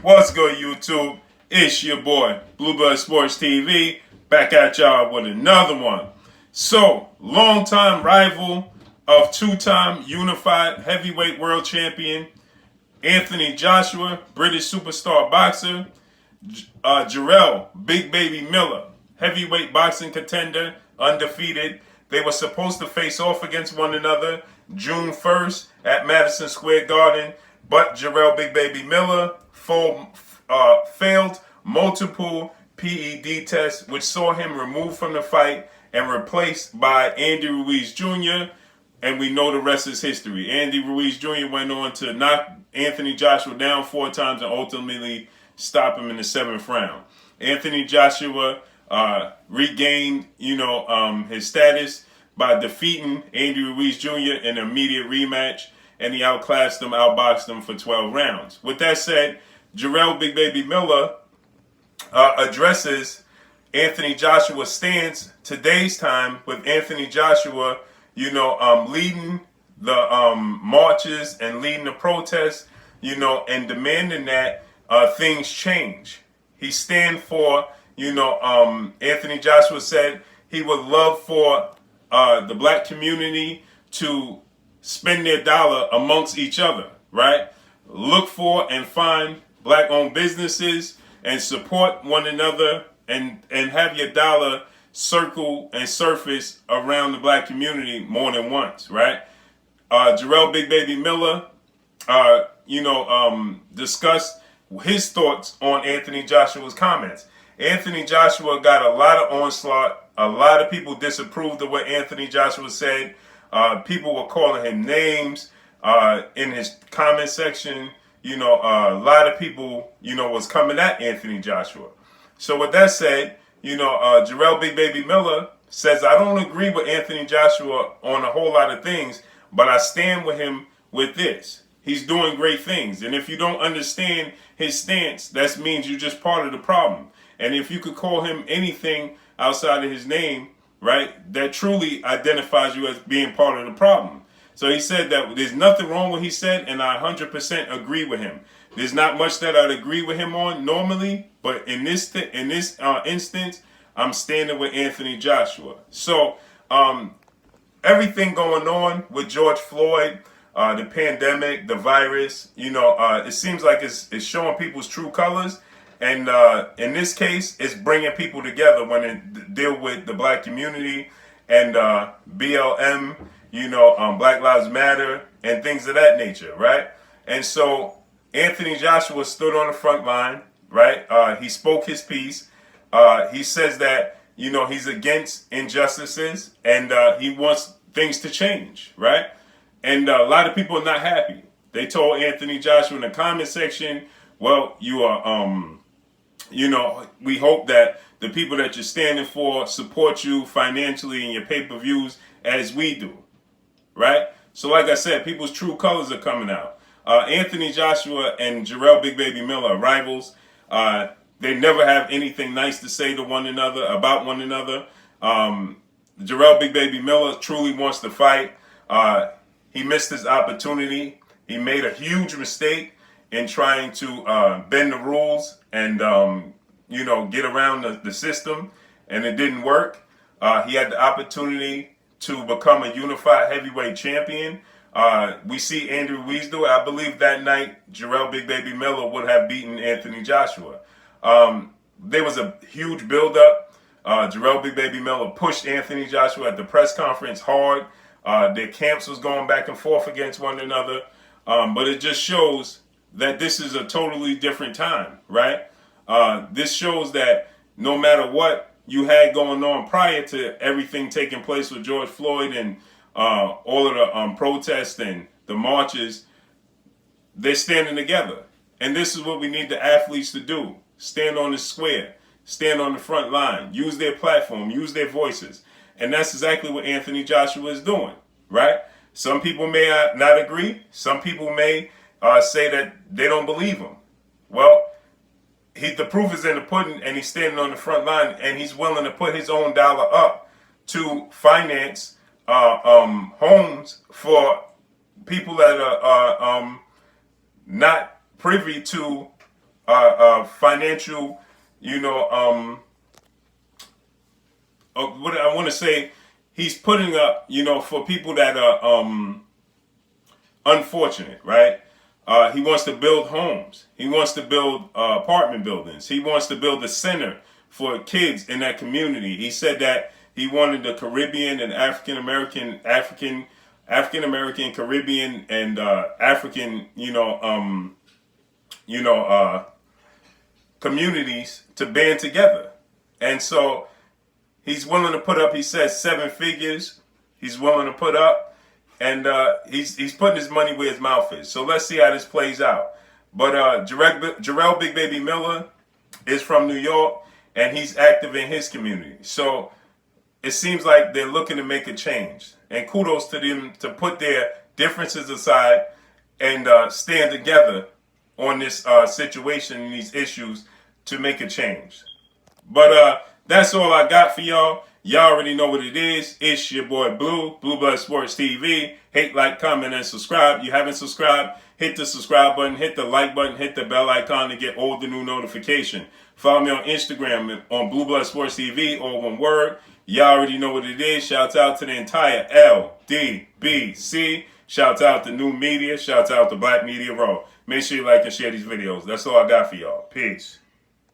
What's good, YouTube? It's your boy, Blueblood Sports TV, back at y'all with another one. So, longtime rival of two-time unified heavyweight world champion Anthony Joshua, British superstar boxer, Jarrell, Big Baby Miller, heavyweight boxing contender, undefeated. They were supposed to face off against one another June 1st at Madison Square Garden, but Jarrell Big Baby Miller failed multiple PED tests, which saw him removed from the fight and replaced by Andy Ruiz Jr., and we know the rest is history. Andy Ruiz Jr. went on to knock Anthony Joshua down 4 times and ultimately stop him in the 7th round. Anthony Joshua regained, his status by defeating Andy Ruiz Jr. in an immediate rematch, and he outclassed him, outboxed him for 12 rounds. With that said, Jarrell Big Baby Miller addresses Anthony Joshua's stance today's time, with Anthony Joshua, leading the marches and leading the protests, and demanding that things change. He stand for, Anthony Joshua said he would love for the black community to spend their dollar amongst each other, right? Look for and find black-owned businesses and support one another, and have your dollar circle and surface around the black community more than once, right? Jarrell Big Baby Miller, discussed his thoughts on Anthony Joshua's comments. Anthony Joshua got a lot of onslaught. A lot of people disapproved of what Anthony Joshua said. People were calling him names in his comment section. A lot of people, was coming at Anthony Joshua. So with that said, Jarrell Big Baby Miller says, I don't agree with Anthony Joshua on a whole lot of things, but I stand with him with this. He's doing great things. And if you don't understand his stance, that means you're just part of the problem. And if you could call him anything outside of his name, right, that truly identifies you as being part of the problem. So he said that there's nothing wrong with what he said, and I 100% agree with him. There's not much that I'd agree with him on normally, but in this instance, I'm standing with Anthony Joshua. So everything going on with George Floyd, the pandemic, the virus, it seems like it's showing people's true colors. And in this case, it's bringing people together when they deal with the black community and BLM, Black Lives Matter and things of that nature, right? And so Anthony Joshua stood on the front line, right? He spoke his piece. He says that, he's against injustices and he wants things to change, right? And a lot of people are not happy. They told Anthony Joshua in the comment section, well, you are, we hope that the people that you're standing for support you financially in your pay-per-views as we do, right? So like I said, people's true colors are coming out. Anthony Joshua and Jarrell Big Baby Miller are rivals. They never have anything nice to say to one another, about one another. Jarrell Big Baby Miller truly wants to fight. He missed his opportunity. He made a huge mistake in trying to bend the rules and, get around the system, and it didn't work. He had the opportunity to become a unified heavyweight champion. We see Andrew Ruiz do it. I believe that night Jarrell Big Baby Miller would have beaten Anthony Joshua. There was a huge buildup. Jarrell Big Baby Miller pushed Anthony Joshua at the press conference hard. Their camps was going back and forth against one another. But it just shows that this is a totally different time, right? This shows that no matter what you had going on prior to everything taking place with George Floyd and all of the protests and the marches, they're standing together. And this is what we need the athletes to do. Stand on the square, stand on the front line, use their platform, use their voices. And that's exactly what Anthony Joshua is doing, right? Some people may not agree. Some people may say that they don't believe him. Well, the proof is in the pudding, and he's standing on the front line, and he's willing to put his own dollar up to finance homes for people that are not privy to financial, you know, what I want to say, he's putting up, you know, for people that are unfortunate, right? He wants to build homes. He wants to build apartment buildings. He wants to build a center for kids in that community. He said that he wanted the Caribbean and African American, Caribbean, and African, communities to band together. And so he's willing to put up, he says, 7 figures. He's willing to put up. And he's putting his money where his mouth is. So let's see how this plays out. But Jarrell Big Baby Miller is from New York, and he's active in his community. So it seems like they're looking to make a change. And kudos to them to put their differences aside and stand together on this situation and these issues to make a change. But that's all I got for y'all. Y'all already know what it is. It's your boy Blue Blood Sports TV. Hate, like, comment, and subscribe. You haven't subscribed, hit the subscribe button, hit the like button, hit the bell icon to get all the new notification. Follow me on Instagram on Blue Blood Sports TV, all one word. Y'all already know what it is. Shouts out to the entire LDBC. Shouts out to New Media. Shouts out to Black Media Row. Make sure you like and share these videos. That's all I got for y'all. Peace.